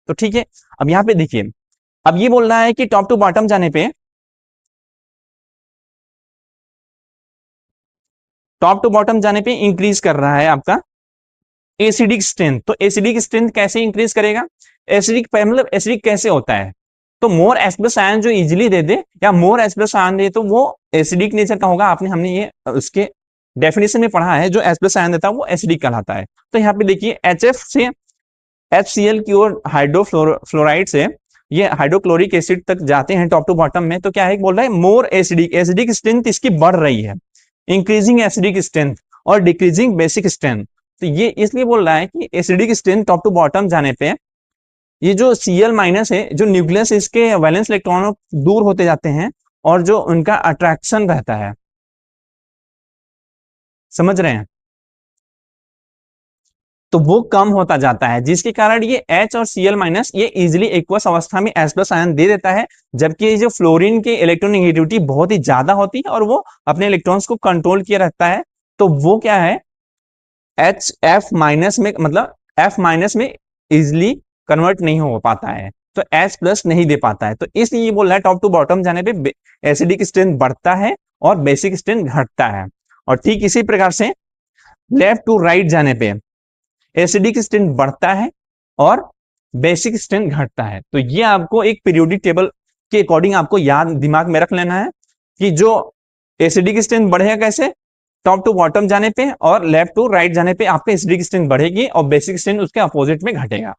तो ठीक है, अब यहाँ पे देखिए, अब ये बोल रहा है कि टॉप टू बॉटम जाने पे, टॉप टू बॉटम जाने पे इंक्रीज कर रहा है आपका एसिडिक स्ट्रेंथ। तो एसिडिक स्ट्रेंथ कैसे इंक्रीज करेगा, एसिडिक मतलब एसिडिक कैसे होता है, तो मोर एच प्लस आयन जो इजिली दे दे या मोर एच प्लस आयन दे तो वो एसिडिक नेचर का होगा। हमने ये उसके डेफिनेशन में पढ़ा है, जो एच प्लस आयन देता है वो एसिडिक कहलाता है। तो यहाँ पे देखिए HF से HCl की ओर हाइड्रोफ्लोराइड से ये हाइड्रोक्लोरिक एसिड तक जाते हैं टॉप टू बॉटम में, तो क्या है बोल रहा है मोर एसिडिक, एसिडिक स्ट्रेंथ इसकी बढ़ रही है, इंक्रीजिंग एसिडिक स्ट्रेंथ और डिक्रीजिंग बेसिक स्ट्रेंथ। तो ये इसलिए बोल रहा है कि acidic strength top to bottom जाने पे ये जो Cl माइनस है, जो न्यूक्लियस इसके वैलेंस इलेक्ट्रॉनों दूर होते जाते हैं और जो उनका अट्रैक्शन रहता है, समझ रहे हैं, तो वो कम होता जाता है, जिसके कारण ये H और Cl माइनस ये इजिली एक्वस अवस्था में H प्लस आयन दे देता है। जबकि ये जो फ्लोरीन के इलेक्ट्रोनेगेटिविटी बहुत ही ज्यादा होती है और वो अपने इलेक्ट्रॉन्स को कंट्रोल किए रखता है, तो वो क्या है F माइनस में, मतलब F माइनस में इजिली कन्वर्ट नहीं हो पाता है, तो H प्लस नहीं दे पाता है। तो इसलिए ये बोल रहा है टॉप टू बॉटम जाने पे एसिडिक स्ट्रेंथ बढ़ता है और बेसिक स्ट्रेंथ घटता है। और ठीक इसी प्रकार से लेफ्ट टू राइट जाने पे एसिडिक स्ट्रेंथ बढ़ता है और बेसिक स्ट्रेंथ घटता है। तो ये आपको एक पीरियोडिक टेबल के अकॉर्डिंग आपको याद दिमाग में रख लेना है कि जो एसिडिक स्ट्रेंथ बढ़ेगा कैसे, टॉप टू बॉटम जाने पे, और लेफ्ट टू राइट जाने पे आपका एसिडिक स्ट्रेंथ बढ़ेगी और बेसिक स्ट्रेंथ उसके अपोजिट में घटेगा।